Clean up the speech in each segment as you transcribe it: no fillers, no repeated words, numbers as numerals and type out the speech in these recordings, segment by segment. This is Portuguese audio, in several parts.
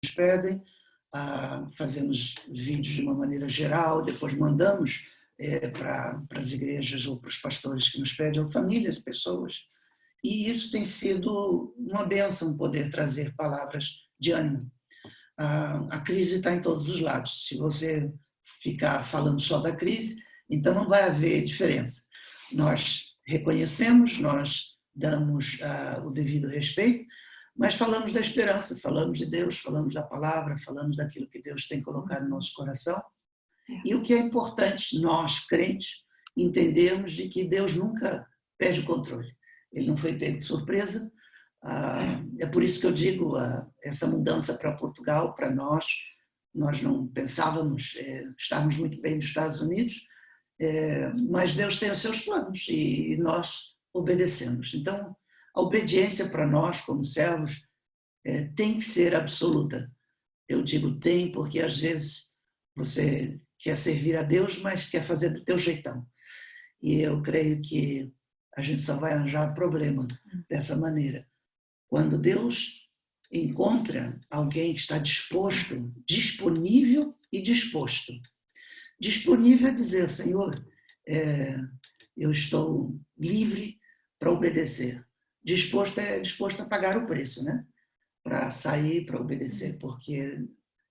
nos pedem, fazemos vídeos de uma maneira geral, depois mandamos para as igrejas ou para os pastores que nos pedem, ou famílias, pessoas, e isso tem sido uma bênção poder trazer palavras de ânimo. A crise está em todos os lados. Se você ficar falando só da crise, então não vai haver diferença. Nós reconhecemos, nós damos o devido respeito, mas falamos da esperança, falamos de Deus, falamos da palavra, falamos daquilo que Deus tem colocado no nosso coração. E o que é importante, nós, crentes, entendermos de que Deus nunca perde o controle. Ele não foi pego de surpresa. É por isso que eu digo, essa mudança para Portugal, para nós não pensávamos, estávamos muito bem nos Estados Unidos, mas Deus tem os seus planos e nós obedecemos. Então, a obediência para nós, como servos, tem que ser absoluta. Eu digo tem porque às vezes você quer servir a Deus, mas quer fazer do teu jeitão. E eu creio que a gente só vai arranjar problema dessa maneira. Quando Deus encontra alguém que está disposto, disponível e disposto. Disponível é dizer, Senhor, eu estou livre para obedecer. Disposto é disposto a pagar o preço, né? Para sair, para obedecer, porque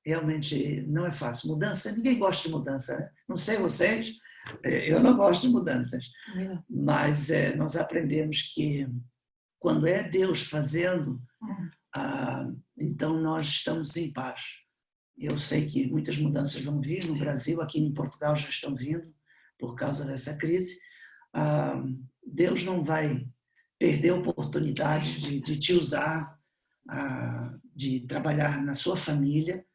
realmente não é fácil. Mudança, ninguém gosta de mudança, né? Não sei vocês, eu não gosto de mudanças, mas nós aprendemos que quando é Deus fazendo, então nós estamos em paz. Eu sei que muitas mudanças vão vir no Brasil, aqui em Portugal já estão vindo, por causa dessa crise. Deus não vai perder a oportunidade de te usar, de trabalhar na sua família.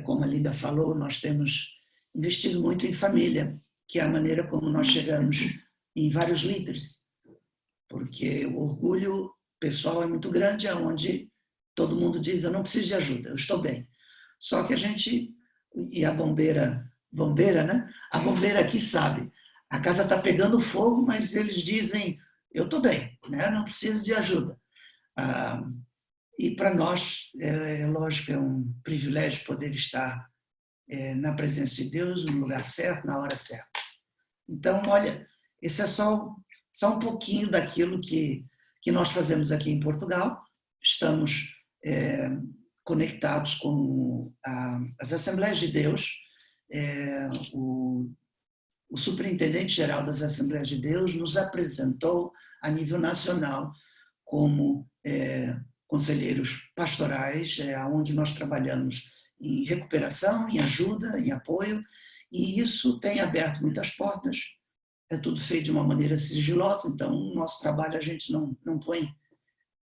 Como a Linda falou, nós temos investido muito em família, que é a maneira como nós chegamos em vários líderes, porque o orgulho pessoal é muito grande, onde todo mundo diz, eu não preciso de ajuda, eu estou bem. Só que a gente, e a bombeira, né? A bombeira aqui sabe, a casa está pegando fogo, mas eles dizem, eu estou bem, né? Eu não preciso de ajuda. E para nós, lógico, é um privilégio poder estar na presença de Deus, no lugar certo, na hora certa. Então, olha, esse é só um pouquinho daquilo que nós fazemos aqui em Portugal. Estamos conectados com as Assembleias de Deus. O superintendente-geral das Assembleias de Deus nos apresentou a nível nacional como conselheiros pastorais, onde nós trabalhamos em recuperação, em ajuda, em apoio, e isso tem aberto muitas portas. É tudo feito de uma maneira sigilosa, então o nosso trabalho a gente não põe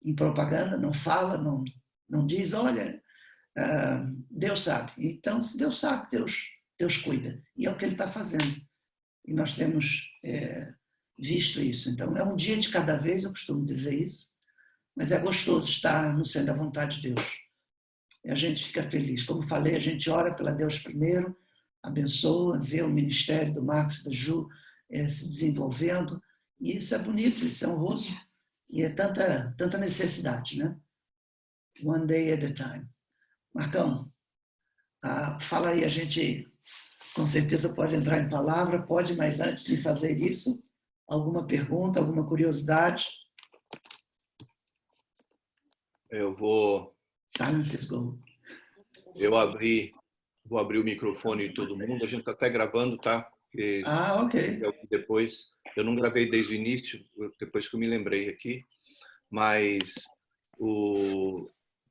em propaganda, não fala, não diz, olha, Deus sabe. Então, se Deus sabe, Deus cuida. E é o que Ele está fazendo. E nós temos visto isso. Então, é um dia de cada vez, eu costumo dizer isso, mas é gostoso estar no centro da vontade de Deus. E a gente fica feliz. Como falei, a gente ora pela Deus primeiro, abençoa, vê o ministério do Marcos e da Ju se desenvolvendo, e isso é bonito, isso é honroso, e é tanta necessidade, né? One day at a time. Marcão, fala aí, a gente com certeza pode entrar em palavra, pode, mas antes de fazer isso, alguma pergunta, alguma curiosidade? Eu vou... Silence is gold. Vou abrir o microfone de todo mundo, a gente está até gravando, tá? Porque ok. Depois, eu não gravei desde o início, depois que eu me lembrei aqui, mas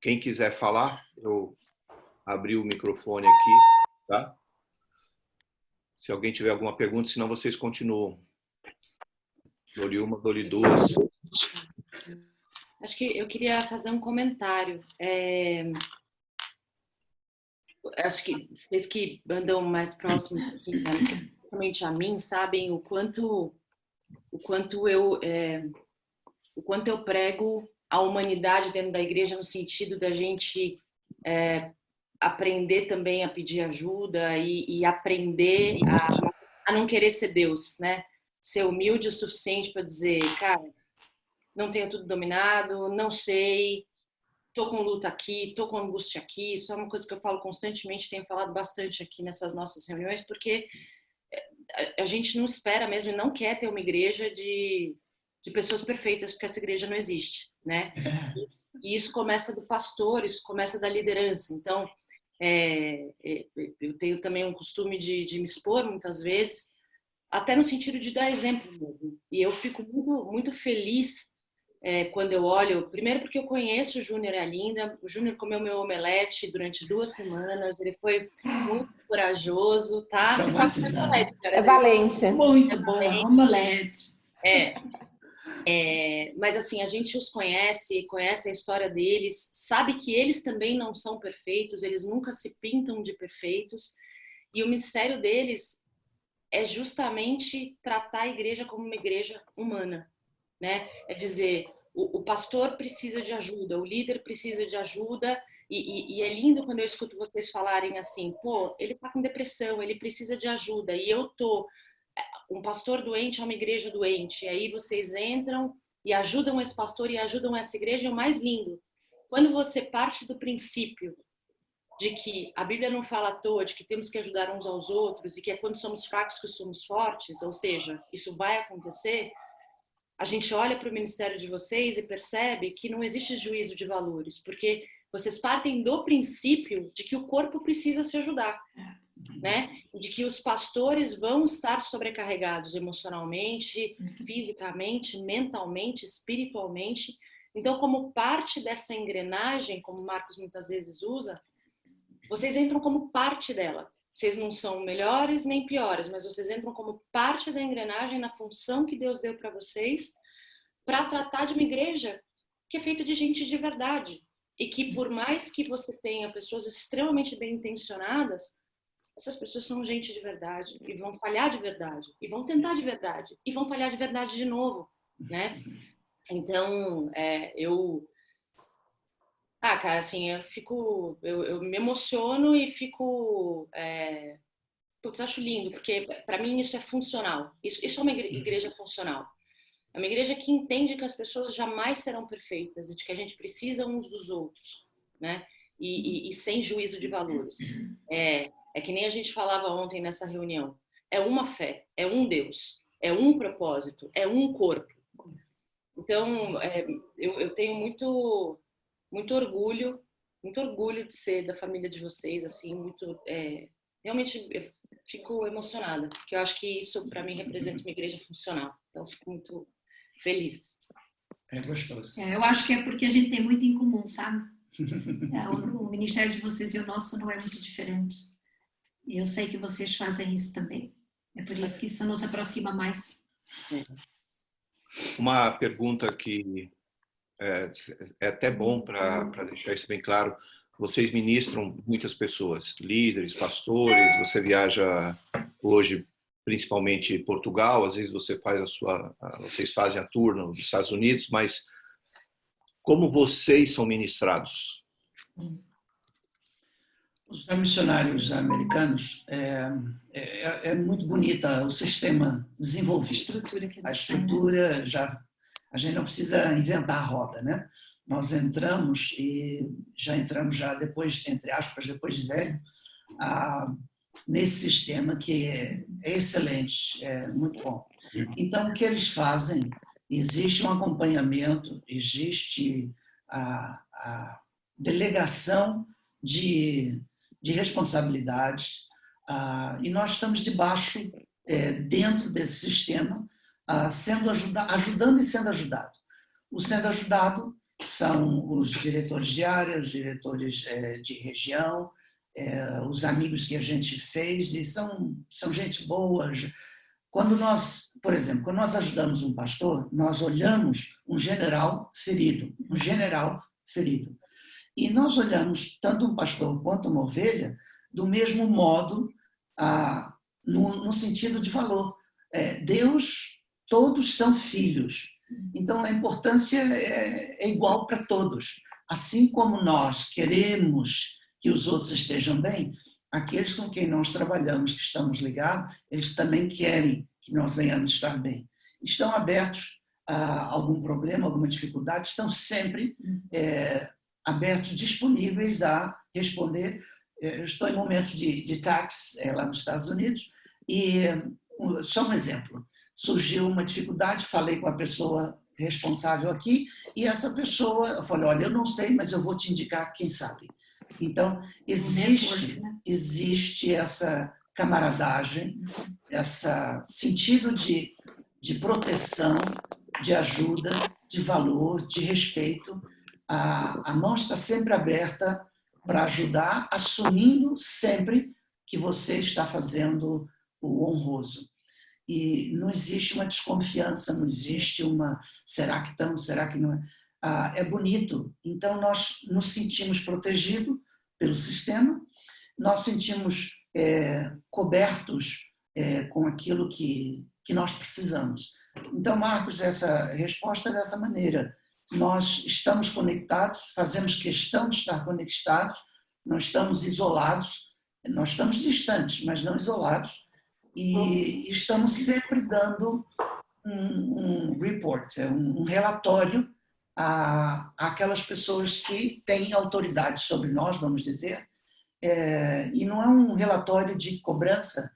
quem quiser falar, eu abri o microfone aqui, tá? Se alguém tiver alguma pergunta, senão vocês continuam. Dou-lhe uma, dou-lhe duas. Acho que eu queria fazer um comentário. Acho que vocês que andam mais próximos, assim, principalmente a mim, sabem o quanto eu prego a humanidade dentro da igreja, no sentido da gente aprender também a pedir ajuda e aprender a não querer ser Deus, né? Ser humilde o suficiente para dizer, cara, não tenho tudo dominado, não sei, tô com luta aqui, tô com angústia aqui. Isso é uma coisa que eu falo constantemente, tenho falado bastante aqui nessas nossas reuniões, porque a gente não espera mesmo e não quer ter uma igreja de pessoas perfeitas, porque essa igreja não existe, né? E isso começa do pastor, isso começa da liderança. Então, eu tenho também um costume de me expor muitas vezes, até no sentido de dar exemplo mesmo. E eu fico muito, muito feliz quando eu olho, primeiro porque eu conheço o Júnior e a Linda. O Júnior comeu meu omelete durante 2 semanas, ele foi muito corajoso, tá? Traumatizado. É valente. Muito boa, omelete. Mas assim, a gente os conhece a história deles, sabe que eles também não são perfeitos, eles nunca se pintam de perfeitos, e o ministério deles é justamente tratar a igreja como uma igreja humana, né? É dizer, o pastor precisa de ajuda, o líder precisa de ajuda, e é lindo quando eu escuto vocês falarem assim, pô, ele tá com depressão, ele precisa de ajuda, e eu tô... Um pastor doente é uma igreja doente, e aí vocês entram e ajudam esse pastor e ajudam essa igreja, é o mais lindo. Quando você parte do princípio de que a Bíblia não fala à toa, de que temos que ajudar uns aos outros, e que é quando somos fracos que somos fortes, ou seja, isso vai acontecer, a gente olha para o ministério de vocês e percebe que não existe juízo de valores, porque vocês partem do princípio de que o corpo precisa se ajudar, né? De que os pastores vão estar sobrecarregados emocionalmente, fisicamente, mentalmente, espiritualmente. Então, como parte dessa engrenagem, como o Marcos muitas vezes usa, vocês entram como parte dela. Vocês não são melhores nem piores, mas vocês entram como parte da engrenagem na função que Deus deu para vocês, para tratar de uma igreja que é feita de gente de verdade. E que por mais que você tenha pessoas extremamente bem intencionadas, essas pessoas são gente de verdade e vão falhar de verdade e vão tentar de verdade e vão falhar de verdade de novo, né? Então, cara, assim, eu me emociono e fico, acho lindo, porque para mim isso é funcional. Isso é uma igreja funcional. É uma igreja que entende que as pessoas jamais serão perfeitas e de que a gente precisa uns dos outros, né? E sem juízo de valores. É que nem a gente falava ontem nessa reunião. É uma fé, é um Deus, é um propósito, é um corpo. Então, eu tenho muito, muito orgulho de ser da família de vocês, assim, realmente eu fico emocionada, porque eu acho que isso para mim representa uma igreja funcional. Então, fico muito feliz. É gostoso. Eu acho que é porque a gente tem muito em comum, sabe? O ministério de vocês e o nosso não é muito diferente. E eu sei que vocês fazem isso também. É por isso que isso nos aproxima mais. Uma pergunta que é até bom para deixar isso bem claro. Vocês ministram muitas pessoas, líderes, pastores, você viaja hoje principalmente em Portugal, às vezes vocês fazem a tour nos Estados Unidos, mas como vocês são ministrados? Os missionários americanos, é muito bonita o sistema desenvolvido. A estrutura, a gente não precisa inventar a roda, né? Nós entramos já depois, entre aspas, depois de velho, nesse sistema que é excelente, é muito bom. Então, o que eles fazem, existe um acompanhamento, existe a delegação de responsabilidades, e nós estamos dentro desse sistema, ajudando e sendo ajudado. O sendo ajudado são os diretores de área, os diretores de região, os amigos que a gente fez, e são gente boa. Por exemplo, quando nós ajudamos um pastor, nós olhamos um general ferido, e nós olhamos tanto um pastor quanto uma ovelha do mesmo modo, no sentido de valor. Deus, todos são filhos. Então, a importância é igual para todos. Assim como nós queremos que os outros estejam bem, aqueles com quem nós trabalhamos, que estamos ligados, eles também querem que nós venhamos estar bem. Estão abertos a algum problema, alguma dificuldade, estão sempre abertos, disponíveis a responder. Eu estou em momentos de tax lá nos Estados Unidos e, só um exemplo, surgiu uma dificuldade, falei com a pessoa responsável aqui e essa pessoa falou, olha, eu não sei, mas eu vou te indicar quem sabe. Então, existe essa camaradagem, esse sentido de proteção, de ajuda, de valor, de respeito. A mão está sempre aberta para ajudar, assumindo sempre que você está fazendo o honroso. E não existe uma desconfiança, não existe uma será que estão, será que não é? É bonito. Então, nós nos sentimos protegidos pelo sistema, nós sentimos cobertos com aquilo que nós precisamos. Então, Marcos, essa resposta é dessa maneira. Nós estamos conectados, fazemos questão de estar conectados, não estamos isolados, nós estamos distantes, mas não isolados, e estamos sempre dando um report, um relatório àquelas pessoas que têm autoridade sobre nós, vamos dizer, e não é um relatório de cobrança,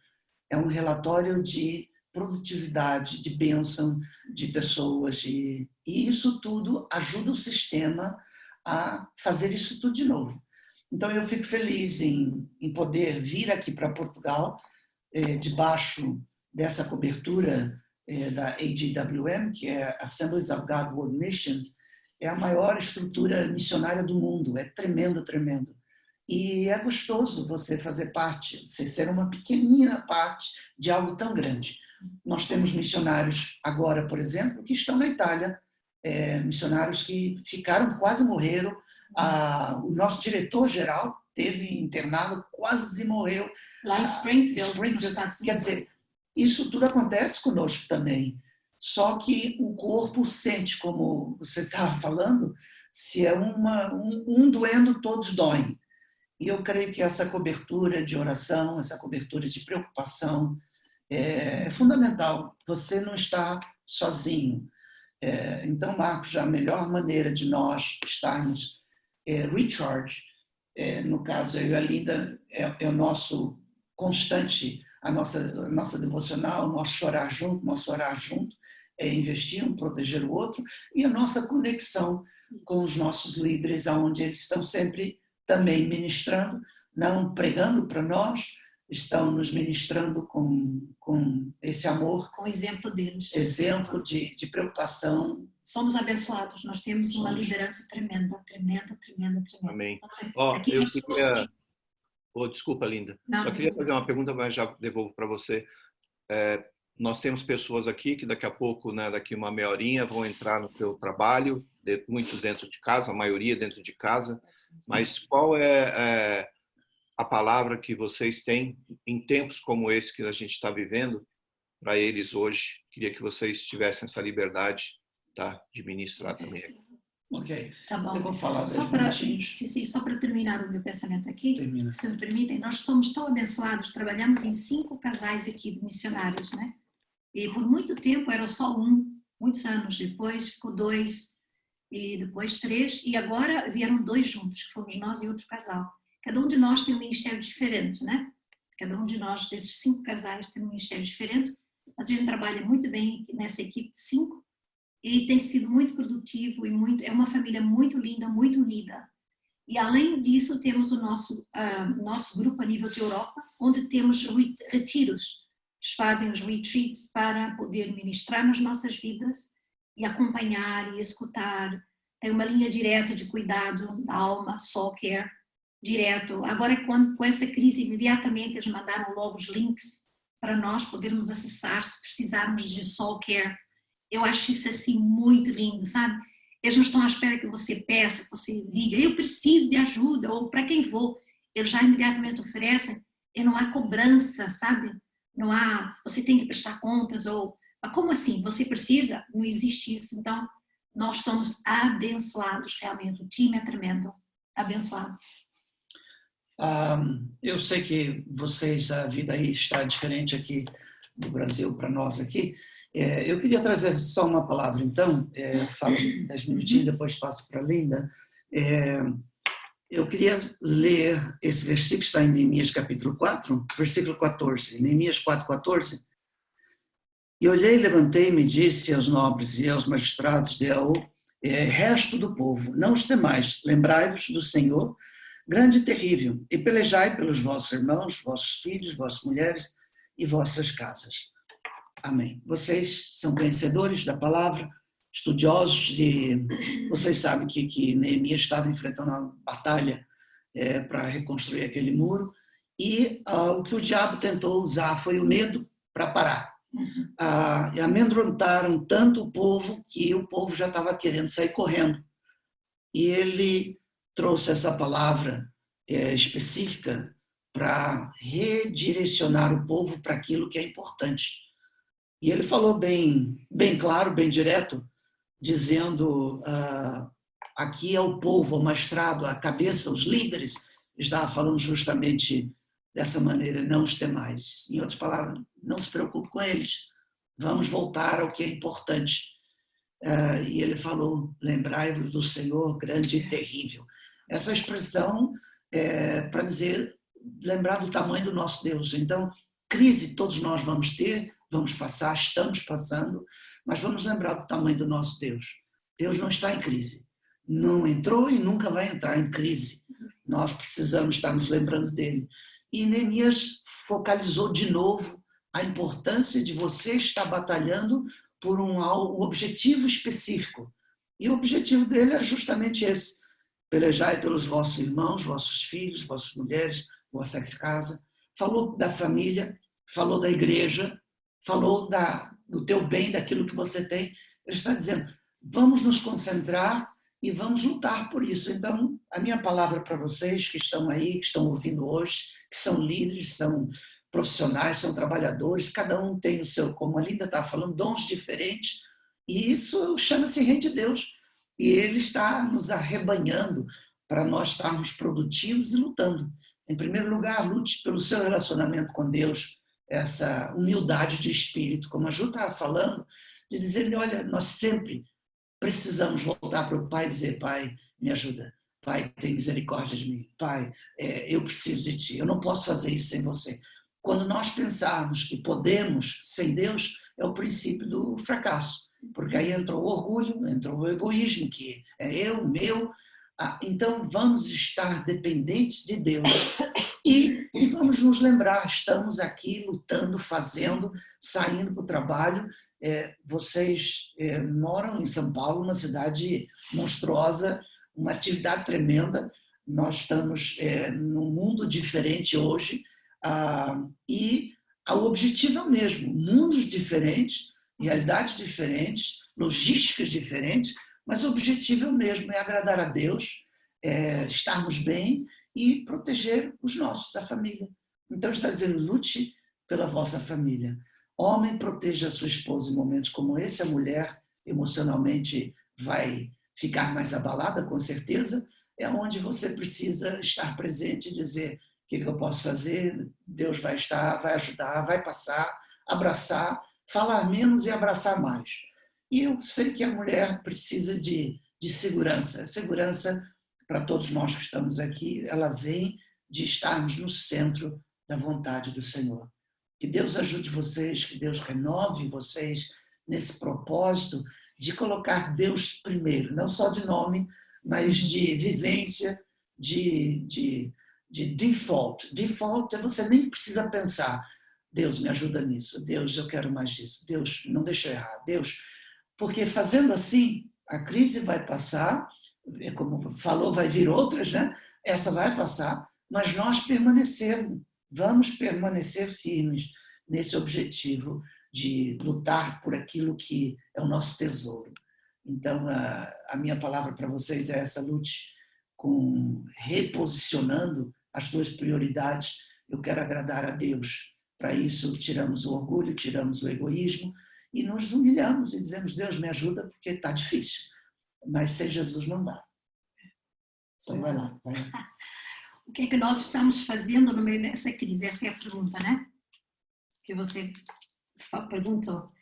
é um relatório de produtividade, de bênção de pessoas, e isso tudo ajuda o sistema a fazer isso tudo de novo. Então, eu fico feliz em poder vir aqui para Portugal, debaixo dessa cobertura da AGWM, que é Assemblies of God World Missions, é a maior estrutura missionária do mundo, é tremendo, tremendo. E é gostoso você fazer parte, você ser uma pequenina parte de algo tão grande. Nós temos missionários agora, por exemplo, que estão na Itália, missionários que ficaram, quase morreram. O nosso diretor-geral teve internado, quase morreu. Lá em Springfield, nos Estados Unidos. Quer dizer, isso tudo acontece conosco também. Só que o corpo sente, como você estava falando, se é um doendo, todos doem. E eu creio que essa cobertura de oração, essa cobertura de preocupação é fundamental. Você não está sozinho. Então, Marcos, a melhor maneira de nós estarmos recharge, no caso eu e a Linda, é o nosso constante, a nossa devocional, nosso chorar junto, nosso orar junto, investir um, proteger o outro, e a nossa conexão com os nossos líderes, onde eles estão sempre também ministrando, não pregando para nós, estão nos ministrando com esse amor. Com o exemplo deles. Exemplo de preocupação. Somos abençoados, nós temos uma liderança tremenda, tremenda, tremenda, tremenda. Amém. Aqui eu nós queria... desculpa, Linda. Só queria fazer uma pergunta, mas já devolvo para você. Nós temos pessoas aqui que daqui a pouco, né, daqui uma meia horinha, vão entrar no seu trabalho, muitos dentro de casa, a maioria dentro de casa, mas qual é a palavra que vocês têm em tempos como esse que a gente está vivendo para eles hoje? Queria que vocês tivessem essa liberdade, tá, de ministrar também aqui. Ok. Tá bom. Eu vou falar só para terminar o meu pensamento aqui, Termina. Se me permitem, nós somos tão abençoados, trabalhamos em 5 casais aqui de missionários, né? E por muito tempo era só um, muitos anos, depois ficou 2, e depois 3, e agora vieram 2 juntos, que fomos nós e outro casal. Cada um de nós tem um ministério diferente, né? Cada um de nós, desses 5 casais, tem um ministério diferente, mas a gente trabalha muito bem nessa equipe de 5, e tem sido muito produtivo, e é uma família muito linda, muito unida. E além disso, temos o nosso grupo a nível de Europa, onde temos retiros. Eles fazem os retreats para poder ministrar nas nossas vidas e acompanhar e escutar. Tem uma linha direta de cuidado da alma, soul care, direto. Agora, com essa crise, imediatamente eles mandaram logo os links para nós podermos acessar se precisarmos de soul care. Eu acho isso assim muito lindo, sabe? Eles não estão à espera que você peça, que você diga, eu preciso de ajuda, ou para quem vou. Eles já imediatamente oferecem e não há cobrança, sabe? Não há, você tem que prestar contas, ou como assim? Você precisa? Não existe isso. Então, nós somos abençoados realmente. O time é tremendo. Abençoados. Eu sei que vocês, a vida aí está diferente aqui do Brasil para nós aqui. Eu queria trazer só uma palavra, então, falo 10 minutinhos, depois passo para a Linda. Eu queria ler esse versículo que está em Neemias capítulo 4, versículo 14. Neemias 4:14. E olhei, levantei-me e disse aos nobres e aos magistrados e ao resto do povo: não os temais, lembrai-vos do Senhor, grande e terrível, e pelejai pelos vossos irmãos, vossos filhos, vossas mulheres e vossas casas. Amém. Vocês são conhecedores da palavra, estudiosos, e vocês sabem que Neemias estava enfrentando uma batalha para reconstruir aquele muro, e o que o diabo tentou usar foi o medo para parar. E amedrontaram tanto o povo que o povo já estava querendo sair correndo. E ele trouxe essa palavra específica para redirecionar o povo para aquilo que é importante. E ele falou bem claro, bem direto, dizendo, aqui é o povo, o magistrado, a cabeça, os líderes, estava falando justamente dessa maneira: não os temais. Em outras palavras, não se preocupe com eles, vamos voltar ao que é importante. E ele falou: lembrai-vos do Senhor grande e terrível. Essa expressão é para dizer, lembrar do tamanho do nosso Deus. Então, crise todos nós vamos ter, vamos passar, estamos passando, mas vamos lembrar do tamanho do nosso Deus. Deus não está em crise, não entrou e nunca vai entrar em crise. Nós precisamos estar nos lembrando dele. E Neemias focalizou de novo a importância de você estar batalhando por um objetivo específico. E o objetivo dele é justamente esse: pelejai pelos vossos irmãos, vossos filhos, vossas mulheres, vossa casa. Falou da família, falou da igreja, falou do teu bem, daquilo que você tem. Ele está dizendo: vamos nos concentrar e vamos lutar por isso. Então, a minha palavra para vocês que estão aí, que estão ouvindo hoje, que são líderes, são profissionais, são trabalhadores, cada um tem o seu, como a Linda está falando, dons diferentes, e isso chama-se reino de Deus. E ele está nos arrebanhando para nós estarmos produtivos e lutando. Em primeiro lugar, lute pelo seu relacionamento com Deus, essa humildade de espírito, como a Ju estava falando, de dizer-lhe: olha, nós sempre precisamos voltar para o Pai e dizer: Pai, me ajuda. Pai, tem misericórdia de mim. Pai, eu preciso de Ti. Eu não posso fazer isso sem Você. Quando nós pensarmos que podemos sem Deus, é o princípio do fracasso. Porque aí entrou o orgulho, entrou o egoísmo, que é eu, meu. Então, vamos estar dependentes de Deus. E vamos nos lembrar, estamos aqui lutando, fazendo, saindo para o trabalho. Vocês moram em São Paulo, uma cidade monstruosa, uma atividade tremenda. Nós estamos num mundo diferente hoje, e o objetivo é o mesmo: mundos diferentes, realidades diferentes, logísticas diferentes, mas o objetivo é o mesmo: é agradar a Deus, estarmos bem e proteger os nossos, a família. Então está dizendo: lute pela vossa família. Homem, proteja a sua esposa em momentos como esse. A mulher emocionalmente vai ficar mais abalada, com certeza. É onde você precisa estar presente e dizer: o que eu posso fazer? Deus vai estar, vai ajudar, vai passar, abraçar, falar menos e abraçar mais. E eu sei que a mulher precisa de segurança. Segurança, para todos nós que estamos aqui, ela vem de estarmos no centro da vontade do Senhor. Que Deus ajude vocês, que Deus renove vocês nesse propósito de colocar Deus primeiro, não só de nome, mas de vivência, de default. Default é você nem precisa pensar: Deus, me ajuda nisso. Deus, eu quero mais disso. Deus, não deixa eu errar. Deus, porque fazendo assim, a crise vai passar, como falou, vai vir outras, né? Essa vai passar, mas nós vamos permanecer firmes nesse objetivo de lutar por aquilo que é o nosso tesouro. Então, a minha palavra para vocês é essa: lute reposicionando as tuas prioridades. Eu quero agradar a Deus. Para isso, tiramos o orgulho, tiramos o egoísmo e nos humilhamos e dizemos: Deus, me ajuda, porque está difícil. Mas sem Jesus não dá. Então vai lá. Vai. O que é que nós estamos fazendo no meio dessa crise? Essa é a pergunta, né? Que você perguntou.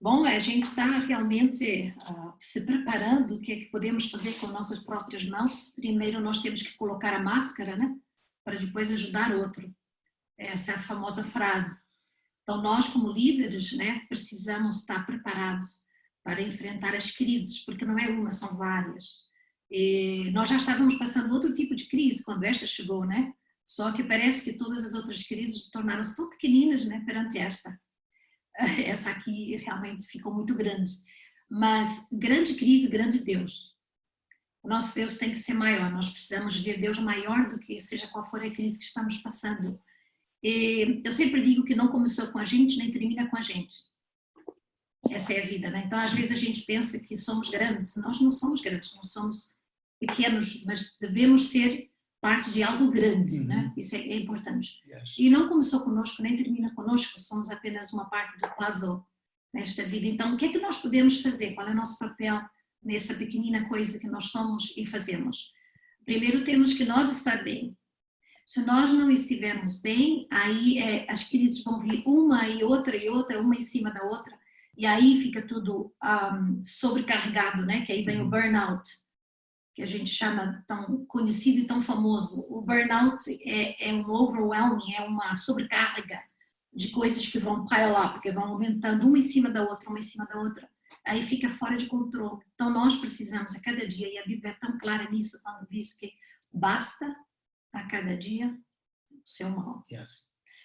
Bom, a gente está realmente se preparando. O que é que podemos fazer com nossas próprias mãos? Primeiro, nós temos que colocar a máscara, né? Para depois ajudar o outro. Essa é a famosa frase. Então, nós, como líderes, né, precisamos estar preparados para enfrentar as crises, porque não é uma, são várias. E nós já estávamos passando outro tipo de crise quando esta chegou, né? Só que parece que todas as outras crises tornaram-se tão pequeninas, né, perante esta. Essa aqui realmente ficou muito grande. Mas grande crise, grande Deus. O nosso Deus tem que ser maior. Nós precisamos ver Deus maior do que seja qual for a crise que estamos passando. E eu sempre digo que não começou com a gente, nem termina com a gente. Essa é a vida, né? Então, às vezes a gente pensa que somos grandes. Nós não somos grandes, nós somos pequenos, mas devemos ser parte de algo grande, né? Isso é importante. Yes. E não começou conosco, nem termina conosco, somos apenas uma parte do puzzle nesta vida. Então, o que é que nós podemos fazer? Qual é o nosso papel nessa pequenina coisa que nós somos e fazemos? Primeiro, temos que nós estar bem. Se nós não estivermos bem, aí as crises vão vir uma, uma em cima da outra, e aí fica tudo sobrecarregado, né? Que aí vem o burnout, que a gente chama tão conhecido e tão famoso. O burnout é um overwhelming, é uma sobrecarga de coisas que vão pile up, que vão aumentando uma em cima da outra, uma em cima da outra. Aí fica fora de controle. Então nós precisamos a cada dia, e a Bíblia é tão clara nisso, quando diz que basta a cada dia o seu mal. Yes.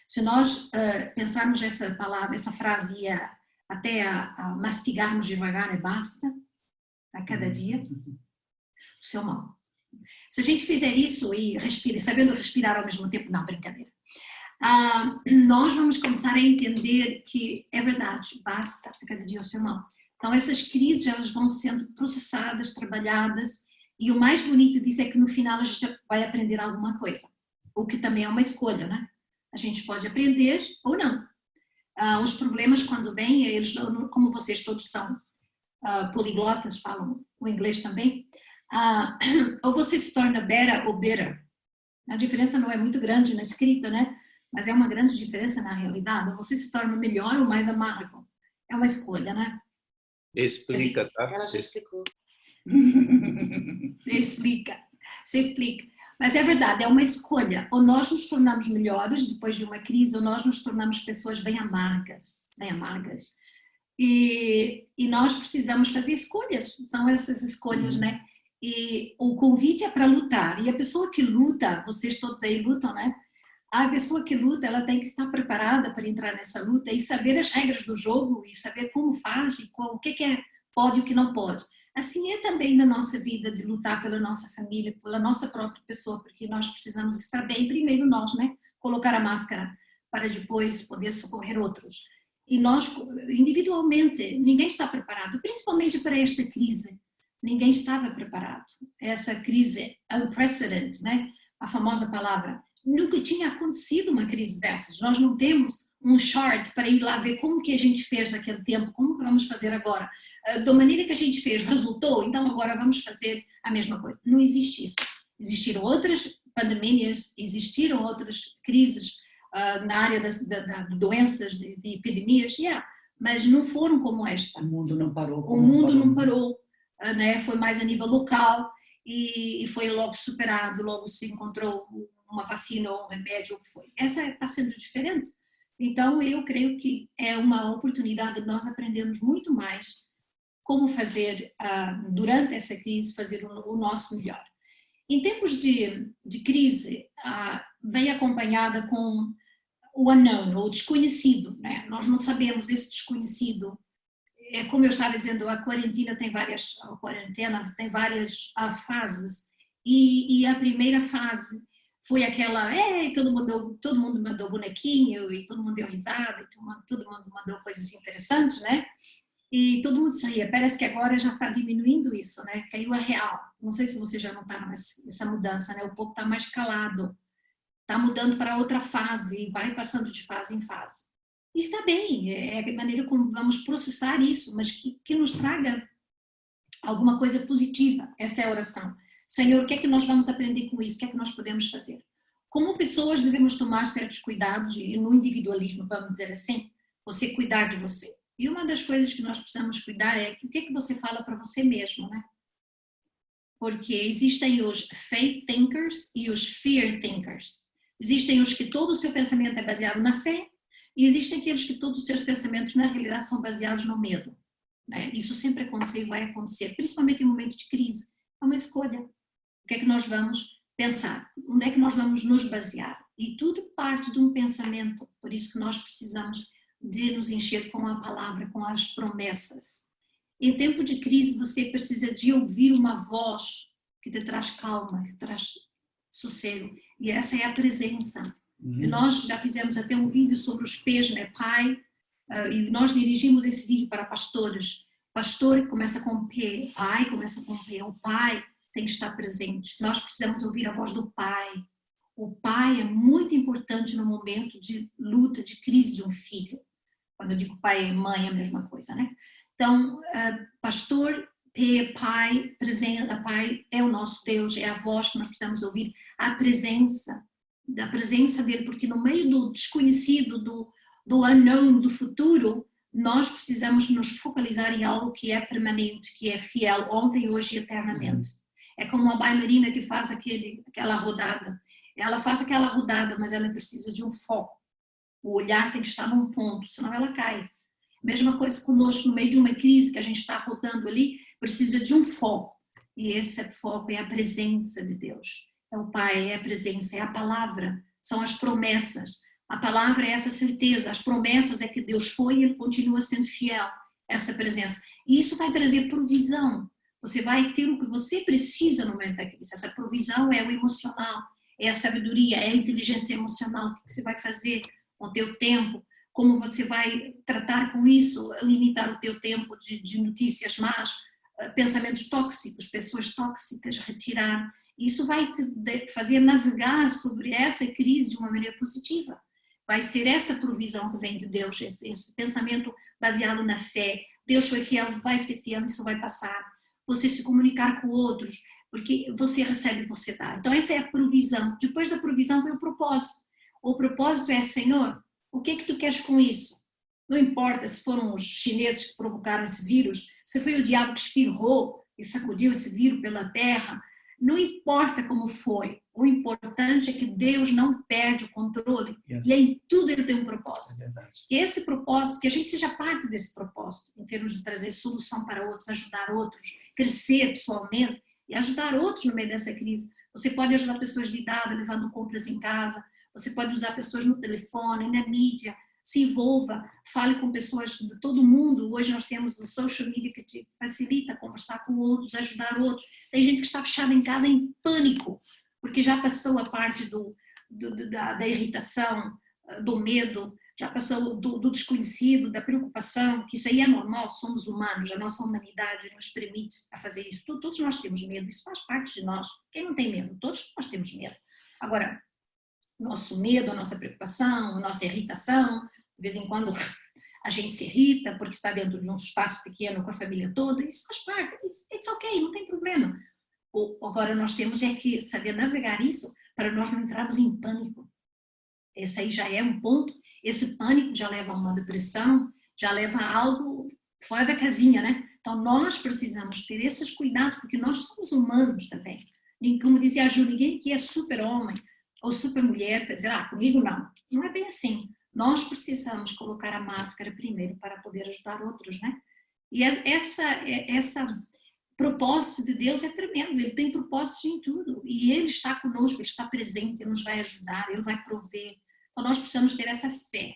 Se nós pensarmos essa palavra, essa frase, e até a mastigarmos devagar, basta a cada dia o seu mal. Se a gente fizer isso e sabendo respirar ao mesmo tempo, não, brincadeira, nós vamos começar a entender que é verdade, basta a cada dia o seu mal. Então essas crises, elas vão sendo processadas, trabalhadas, e o mais bonito disso é que no final a gente vai aprender alguma coisa, o que também é uma escolha, né? A gente pode aprender ou não. Os problemas, quando vêm, eles, como vocês todos são poliglotas, falam o inglês também, ou você se torna better ou bitter. A diferença não é muito grande na escrita, né? Mas é uma grande diferença na realidade. Ou você se torna melhor ou mais amargo. É uma escolha, né? Explica, tá? Ela já explicou. Você explica. Mas é verdade, é uma escolha. Ou nós nos tornamos melhores depois de uma crise, ou nós nos tornamos pessoas bem amargas. Bem amargas. E nós precisamos fazer escolhas. São essas escolhas, né? E o convite é para lutar. E a pessoa que luta, vocês todos aí lutam, né? A pessoa que luta, ela tem que estar preparada para entrar nessa luta e saber as regras do jogo e saber como faz e o que pode e o que não pode. Assim é também na nossa vida de lutar pela nossa família, pela nossa própria pessoa, porque nós precisamos estar bem primeiro nós, né? Colocar a máscara para depois poder socorrer outros. E nós, individualmente, ninguém está preparado, principalmente para esta crise. Ninguém estava preparado. Essa crise unprecedented, né? A famosa palavra. Nunca tinha acontecido uma crise dessas. Nós não temos um chart para ir lá ver como que a gente fez naquele tempo, como que vamos fazer agora. Da maneira que a gente fez, resultou, então agora vamos fazer a mesma coisa. Não existe isso. Existiram outras pandemias, existiram outras crises na área de doenças, de epidemias, mas não foram como esta. O mundo não parou. O mundo não parou, né? Foi mais a nível local e foi logo superado, logo se encontrou uma vacina ou um remédio, ou o que foi. Essa está sendo diferente. Então, eu creio que é uma oportunidade de nós aprendermos muito mais como fazer, durante essa crise, fazer o nosso melhor. Em tempos de crise, vem acompanhada com o unknown, ou desconhecido, né? Nós não sabemos esse desconhecido. Como eu estava dizendo, a quarentena tem várias fases, e a primeira fase foi aquela, todo mundo mandou bonequinho, e todo mundo deu risada, e todo mundo mandou coisas interessantes, né? E todo mundo saía. Parece que agora já está diminuindo isso, né? Caiu a real. Não sei se vocês já notaram essa mudança, né? O povo está mais calado, está mudando para outra fase, e vai passando de fase em fase. E está bem, é a maneira como vamos processar isso, mas que nos traga alguma coisa positiva. Essa é a oração. Senhor, o que é que nós vamos aprender com isso? O que é que nós podemos fazer? Como pessoas devemos tomar certos cuidados, e no individualismo, vamos dizer assim, você cuidar de você. E uma das coisas que nós precisamos cuidar é o que é que você fala para você mesmo, né? Porque existem os faith thinkers e os fear thinkers. Existem os que todo o seu pensamento é baseado na fé e existem aqueles que todos os seus pensamentos na realidade são baseados no medo, né? Isso sempre aconteceu e vai acontecer, principalmente em momentos de crise. É uma escolha. O que é que nós vamos pensar? Onde é que nós vamos nos basear? E tudo parte de um pensamento, por isso que nós precisamos de nos encher com a palavra, com as promessas. Em tempo de crise, você precisa de ouvir uma voz que te traz calma, que te traz sossego. E essa é a presença. E nós já fizemos até um vídeo sobre os P's, né? Pai, e nós dirigimos esse vídeo para pastores. Pastor começa com P, pai começa com P. O pai tem que estar presente. Nós precisamos ouvir a voz do pai. O pai é muito importante no momento de luta, de crise de um filho. Quando eu digo pai e mãe é a mesma coisa, né? Então, pastor, pai, presença, pai é o nosso Deus, é a voz que nós precisamos ouvir, a presença, da presença dele, porque no meio do desconhecido, do unknown, do futuro, nós precisamos nos focalizar em algo que é permanente, que é fiel, ontem, hoje e eternamente. É como uma bailarina que faz aquela rodada. Ela faz aquela rodada, mas ela precisa de um foco. O olhar tem que estar num ponto, senão ela cai. Mesma coisa conosco, no meio de uma crise que a gente está rodando ali, precisa de um foco. E esse foco é a presença de Deus. É o Pai, é a presença, é a palavra, são as promessas. A palavra é essa certeza, as promessas é que Deus foi e Ele continua sendo fiel, essa presença. E isso vai trazer provisão. Você vai ter o que você precisa no momento da crise. Essa provisão é o emocional, é a sabedoria, é a inteligência emocional. O que você vai fazer com o teu tempo? Como você vai tratar com isso, limitar o teu tempo de notícias más, pensamentos tóxicos, pessoas tóxicas, retirar. Isso vai te fazer navegar sobre essa crise de uma maneira positiva. Vai ser essa provisão que vem de Deus, esse pensamento baseado na fé. Deus foi fiel, vai ser fiel, isso vai passar. Você se comunicar com outros, porque você recebe, você dá. Então essa é a provisão. Depois da provisão vem o propósito. O propósito é, Senhor, o que é que tu queres com isso? Não importa se foram os chineses que provocaram esse vírus, se foi o diabo que espirrou e sacudiu esse vírus pela terra, não importa como foi. O importante é que Deus não perde o controle. Yes. E em tudo Ele tem um propósito. É verdade. Que esse propósito, que a gente seja parte desse propósito, em termos de trazer solução para outros, ajudar outros, crescer pessoalmente e ajudar outros no meio dessa crise. Você pode ajudar pessoas de idade levando compras em casa, você pode usar pessoas no telefone, na mídia, se envolva, fale com pessoas de todo mundo. Hoje nós temos o social media que te facilita conversar com outros, ajudar outros. Tem gente que está fechada em casa em pânico, porque já passou a parte da irritação, do medo, já passou do desconhecido, da preocupação, que isso aí é normal, somos humanos, a nossa humanidade nos permite a fazer isso. Todos nós temos medo, isso faz parte de nós. Quem não tem medo? Todos nós temos medo. Agora, nosso medo, a nossa preocupação, a nossa irritação, de vez em quando a gente se irrita porque está dentro de um espaço pequeno com a família toda, isso faz parte, it's ok, não tem problema. Agora nós temos é que saber navegar isso para nós não entrarmos em pânico. Esse aí já é um ponto, esse pânico já leva a uma depressão, já leva a algo fora da casinha, né? Então nós precisamos ter esses cuidados porque nós somos humanos também. Como dizia a Ju, ninguém que é super homem ou super mulher para dizer, comigo não. Não é bem assim. Nós precisamos colocar a máscara primeiro para poder ajudar outros, né? E essa propósito de Deus é tremendo. Ele tem propósitos em tudo. E Ele está conosco, Ele está presente, Ele nos vai ajudar, Ele vai prover. Então nós precisamos ter essa fé.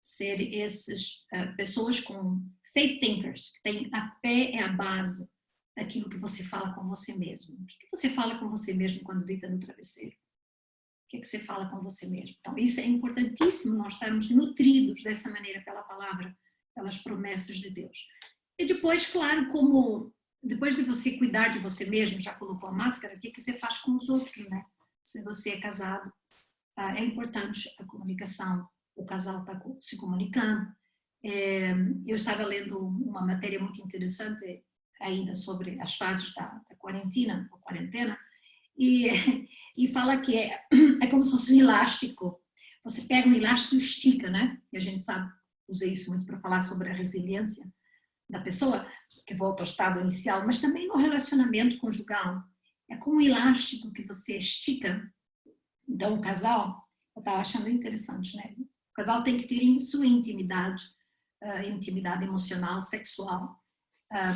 Ser essas pessoas com faith thinkers, que tem a fé é a base daquilo que você fala com você mesmo. O que você fala com você mesmo quando deita no travesseiro? O que você fala com você mesmo? Então, isso é importantíssimo, nós estarmos nutridos dessa maneira pela palavra, pelas promessas de Deus. E depois, claro, depois de você cuidar de você mesmo, já colocou a máscara, o que você faz com os outros, né? Se você é casado, é importante a comunicação, o casal está se comunicando. Eu estava lendo uma matéria muito interessante ainda sobre as fases da quarentena, e fala que é como se fosse um elástico. Você pega um elástico e estica, né? E a gente sabe usei isso muito para falar sobre a resiliência da pessoa, que volta ao estado inicial, mas também no relacionamento conjugal. É como um elástico que você estica. Então, o casal, eu estava achando interessante, né? O casal tem que ter sua intimidade, intimidade emocional, sexual,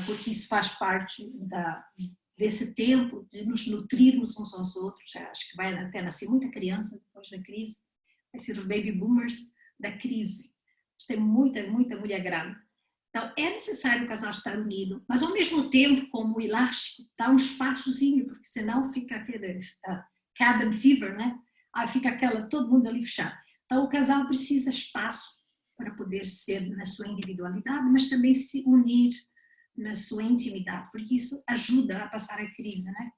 porque isso faz parte desse tempo de nos nutrirmos uns aos outros. Acho que vai até nascer muita criança depois da crise, vai ser os baby boomers da crise. Tem muita mulher grávida. Então, é necessário o casal estar unido, mas ao mesmo tempo, como o elástico, dá um espaçozinho, porque senão fica aquele cabin fever, né? Fica todo mundo ali fechado. Então, o casal precisa espaço para poder ser na sua individualidade, mas também se unir na sua intimidade, porque isso ajuda a passar a crise, né?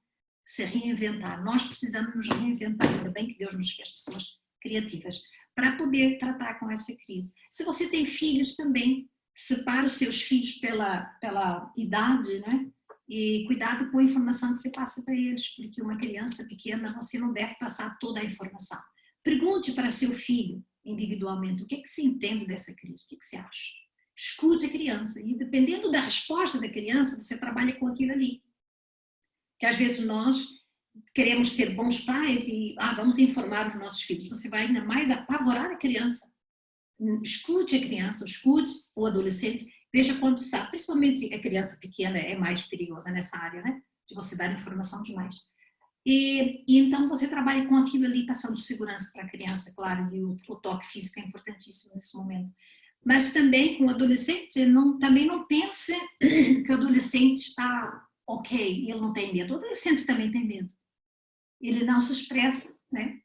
Se reinventar. Nós precisamos nos reinventar, ainda bem que Deus nos fez pessoas criativas, para poder tratar com essa crise. Se você tem filhos também, separa os seus filhos pela idade, né? E cuidado com a informação que você passa para eles, porque uma criança pequena, você não deve passar toda a informação. Pergunte para seu filho, individualmente, o que é que se entende dessa crise, o que é que você acha? Escute a criança e, dependendo da resposta da criança, você trabalha com aquilo ali. Porque às vezes nós queremos ser bons pais e vamos informar os nossos filhos. Você vai ainda mais apavorar a criança. Escute a criança, escute o adolescente, veja quanto sabe, principalmente a criança pequena é mais perigosa nessa área, né? De você dar informação demais. E então você trabalha com aquilo ali, passando segurança para a criança, claro, e o toque físico é importantíssimo nesse momento. Mas também com o adolescente, também não pense que o adolescente está ok, ele não tem medo. O adolescente também tem medo. Ele não se expressa, né?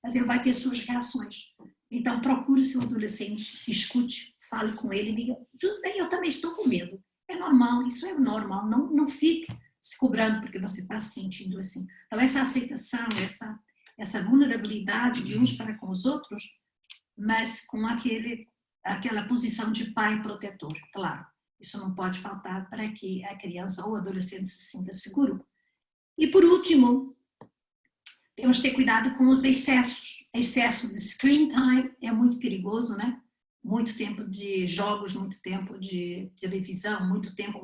Mas ele vai ter suas reações. Então, procure seu adolescente, escute, fale com ele e diga, tudo bem, eu também estou com medo. É normal, isso é normal. Não fique se cobrando porque você está se sentindo assim. Então, essa aceitação, essa vulnerabilidade de uns para com os outros, mas com aquela posição de pai protetor, claro. Isso não pode faltar para que a criança ou o adolescente se sinta seguro. E, por último, temos que ter cuidado com os excessos. Excesso de screen time é muito perigoso, né? Muito tempo de jogos, muito tempo de televisão, muito tempo.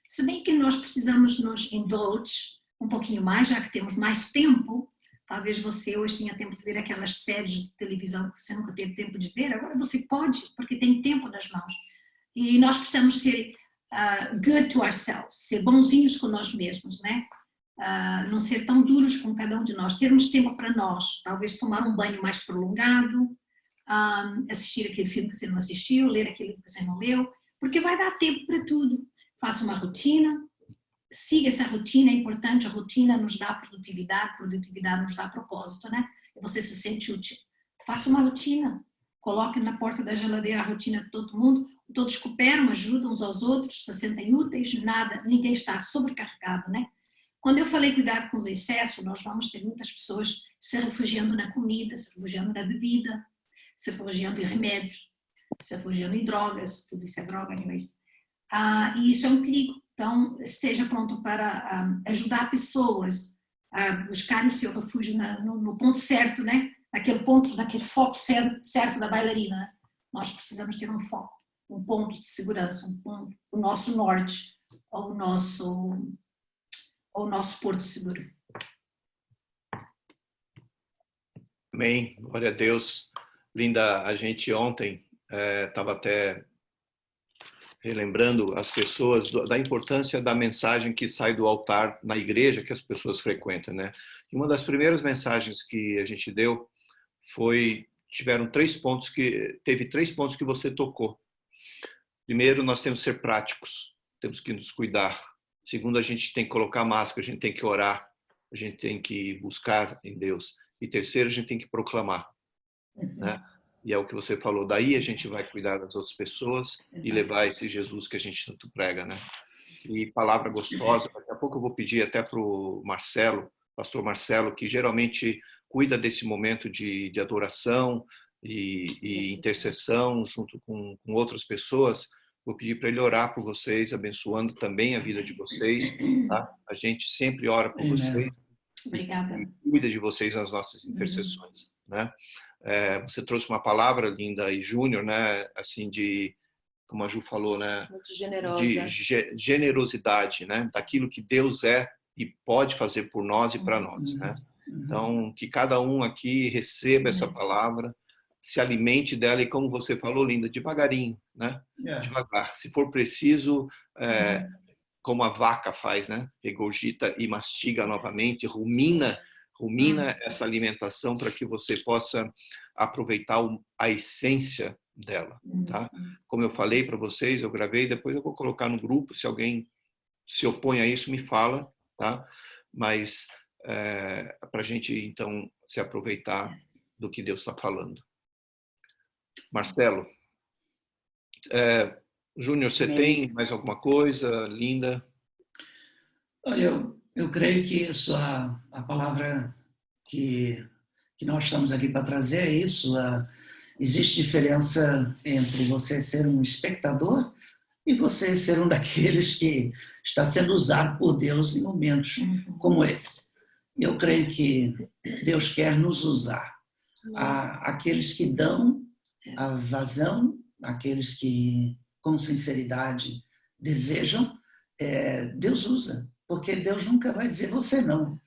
Se bem que nós precisamos nos indulge um pouquinho mais, já que temos mais tempo. Talvez você hoje tenha tempo de ver aquelas séries de televisão que você nunca teve tempo de ver. Agora você pode, porque tem tempo nas mãos. E nós precisamos ser good to ourselves, ser bonzinhos com nós mesmos, né? Não ser tão duros com cada um de nós, termos tempo para nós, talvez tomar um banho mais prolongado, assistir aquele filme que você não assistiu, ler aquele livro que você não leu, porque vai dar tempo para tudo. Faça uma rotina, siga essa rotina, é importante, a rotina nos dá produtividade nos dá propósito, né? E você se sente útil. Faça uma rotina, coloque na porta da geladeira a rotina de todo mundo, todos cooperam, ajudam uns aos outros, se sentem úteis, ninguém está sobrecarregado, né? Quando eu falei cuidado com os excessos, nós vamos ter muitas pessoas se refugiando na comida, se refugiando na bebida, se refugiando em remédios, se refugiando em drogas, tudo isso é droga, anyways. E isso é um perigo. Então, esteja pronto para ajudar pessoas a buscarem o seu refúgio no ponto certo, né? Naquele foco certo da bailarina. Né? Nós precisamos ter um foco, um ponto de segurança, o nosso norte, ou o nosso porto seguro. Amém. Glória a Deus. Linda, a gente ontem estava até relembrando as pessoas da importância da mensagem que sai do altar na igreja que as pessoas frequentam, né? E uma das primeiras mensagens que a gente deu teve 3 pontos que você tocou. Primeiro, nós temos que ser práticos, temos que nos cuidar. Segundo, a gente tem que colocar máscara, a gente tem que orar, a gente tem que buscar em Deus. E terceiro, a gente tem que proclamar, né? E é o que você falou, daí a gente vai cuidar das outras pessoas e levar esse Jesus que a gente tanto prega, né? E palavra gostosa, daqui a pouco eu vou pedir até para o Marcelo, pastor Marcelo, que geralmente cuida desse momento de adoração e intercessão junto com outras pessoas. Vou pedir para ele orar por vocês, abençoando também a vida de vocês. Tá? A gente sempre ora por vocês. Obrigada. E cuida de vocês nas nossas intercessões. Né? Você trouxe uma palavra, Linda e Júnior, né? Assim, como a Ju falou, né? Muito generosa. De generosidade, né? Daquilo que Deus é e pode fazer por nós e para nós, né? Então, que cada um aqui receba essa palavra, se alimente dela e, como você falou, Linda, devagarinho, né? Devagar. Se for preciso, como a vaca faz, né? Regurgita e mastiga novamente, rumina essa alimentação para que você possa aproveitar a essência dela, tá? Como eu falei para vocês, eu gravei, depois eu vou colocar no grupo, se alguém se opõe a isso, me fala, tá? Mas para a gente, então, se aproveitar do que Deus está falando. Marcelo, Júnior, você tem mais alguma coisa, Linda? Olha, eu creio que isso, a palavra que nós estamos aqui para trazer é isso. Existe diferença entre você ser um espectador e você ser um daqueles que está sendo usado por Deus em momentos como esse. Eu creio que Deus quer nos usar. Aqueles que dão a vazão, aqueles que com sinceridade desejam, Deus usa, porque Deus nunca vai dizer você não.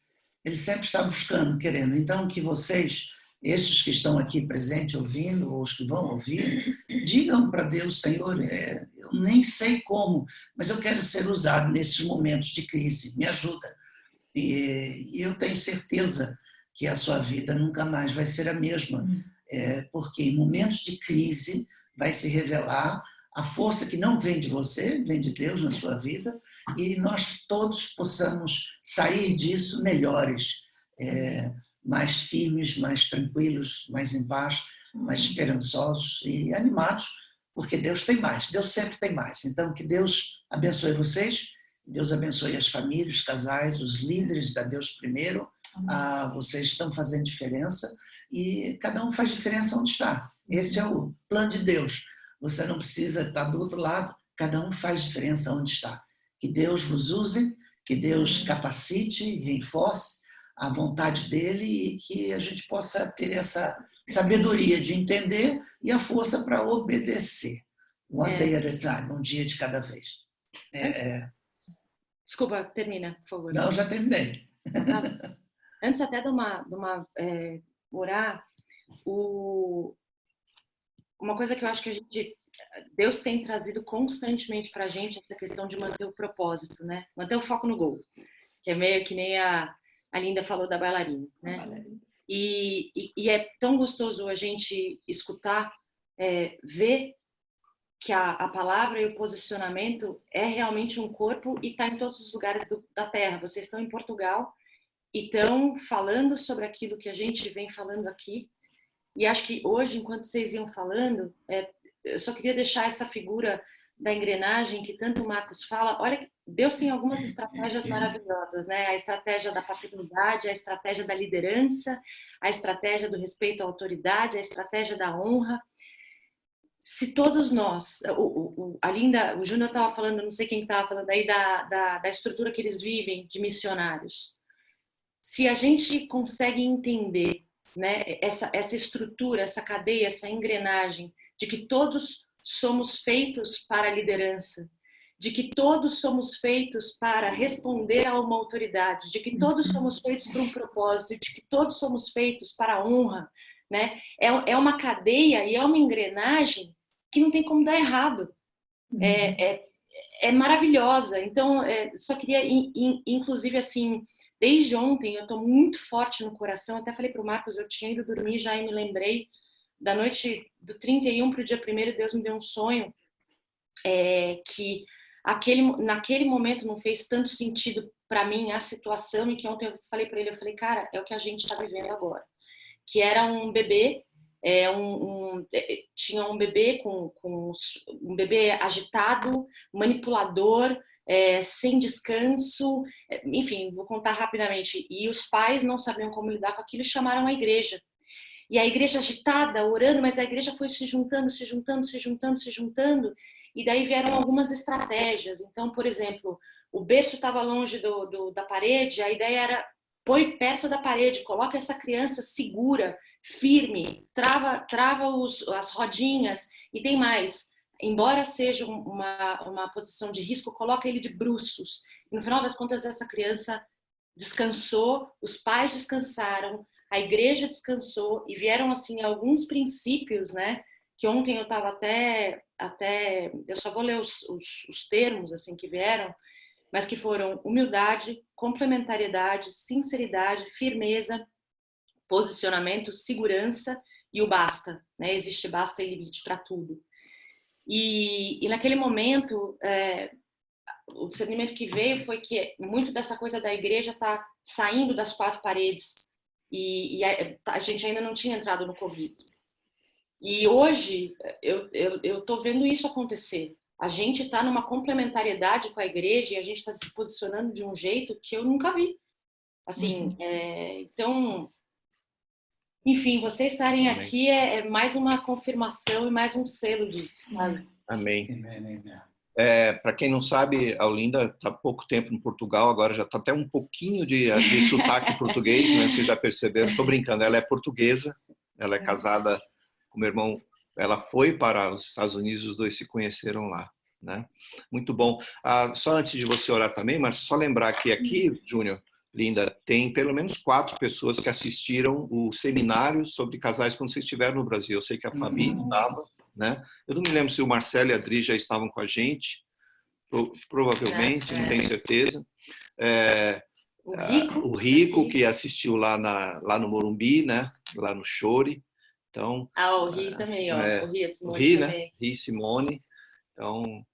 Ele sempre está buscando, querendo. Então, que vocês, esses que estão aqui presentes, ouvindo, ou os que vão ouvir, digam para Deus, Senhor, eu nem sei como, mas eu quero ser usado nesses momentos de crise, me ajuda. E eu tenho certeza que a sua vida nunca mais vai ser a mesma, porque em momentos de crise vai se revelar a força que não vem de você, vem de Deus na sua vida, e nós todos possamos sair disso melhores, mais firmes, mais tranquilos, mais em paz, mais esperançosos e animados, porque Deus tem mais, Deus sempre tem mais. Então, que Deus abençoe vocês, Deus abençoe as famílias, os casais, os líderes da Deus primeiro. Vocês estão fazendo diferença e cada um faz diferença onde está. Esse é o plano de Deus. Você não precisa estar do outro lado, cada um faz diferença onde está. Que Deus vos use, que Deus capacite, reforce a vontade dele e que a gente possa ter essa sabedoria de entender e a força para obedecer. One day at a time, um dia de cada vez. Desculpa, termina, por favor. Não, já terminei. Antes até de orar, uma coisa que eu acho que Deus tem trazido constantemente para a gente essa questão de manter o propósito, né? Manter o foco no gol, que é meio que nem a Linda falou da bailarina, né? E é tão gostoso a gente escutar, ver que a palavra e o posicionamento é realmente um corpo e está em todos os lugares da Terra. Vocês estão em Portugal e estão falando sobre aquilo que a gente vem falando aqui. E acho que hoje, enquanto vocês iam falando, eu só queria deixar essa figura da engrenagem que tanto o Marcos fala. Olha, Deus tem algumas estratégias maravilhosas, né? A estratégia da paternidade, a estratégia da liderança, a estratégia do respeito à autoridade, a estratégia da honra. Se todos nós, a Linda, o Júnior estava falando, não sei quem estava falando aí, da estrutura que eles vivem de missionários. Se a gente consegue entender, né, essa estrutura, essa cadeia, essa engrenagem, de que todos somos feitos para a liderança, de que todos somos feitos para responder a uma autoridade, de que todos somos feitos para um propósito, de que todos somos feitos para a honra, né? É uma cadeia e é uma engrenagem que não tem como dar errado. É maravilhosa. Então, só queria, inclusive, assim, desde ontem eu estou muito forte no coração. Até falei para o Marcos, eu tinha ido dormir já e me lembrei da noite do 31 para o dia 1º, Deus me deu um sonho que naquele momento não fez tanto sentido para mim a situação, e que ontem eu falei para ele, eu falei, cara, é o que a gente está vivendo agora. Que era um bebê, tinha um bebê um bebê agitado, manipulador, sem descanso, enfim, vou contar rapidamente. E os pais não sabiam como lidar com aquilo e chamaram a igreja. E a igreja agitada, orando, mas a igreja foi se juntando, e daí vieram algumas estratégias. Então, por exemplo, o berço estava longe da parede, a ideia era põe perto da parede, coloca essa criança segura, firme, trava as rodinhas, e tem mais, embora seja uma posição de risco, coloca ele de bruços. E no final das contas, essa criança descansou, os pais descansaram, a igreja descansou, e vieram assim alguns princípios, né? Que ontem eu estava até eu só vou ler os termos assim que vieram, mas que foram humildade, complementariedade, sinceridade, firmeza, posicionamento, segurança e o basta, né? Existe basta e limite para tudo. E naquele momento, o discernimento que veio foi que muito dessa coisa da igreja está saindo das quatro paredes e a gente ainda não tinha entrado no Covid. E hoje eu estou vendo isso acontecer. A gente está numa complementariedade com a igreja e a gente está se posicionando de um jeito que eu nunca vi. Assim, então, enfim, vocês estarem Amém. aqui é mais uma confirmação e mais um selo disso, sabe? Amém. Amém. Para quem não sabe, a Olinda está há pouco tempo em Portugal, agora já está até um pouquinho de sotaque português, né? Vocês já perceberam? Estou brincando, ela é portuguesa, ela é casada com meu irmão, ela foi para os Estados Unidos, os dois se conheceram lá, né? Muito bom. Só antes de você orar também, mas só lembrar que aqui, Júnior, Linda, tem pelo menos 4 pessoas que assistiram o seminário sobre casais quando vocês estiveram no Brasil. Eu sei que a Fabi estava, né? Eu não me lembro se o Marcelo e a Adri já estavam com a gente, provavelmente, não tenho certeza. O Rico, que assistiu lá no Morumbi, né? Lá no Chore. Então, o Ri também, ó. O Ri, a Simone Ri, também. né? Ri, Simone. Então,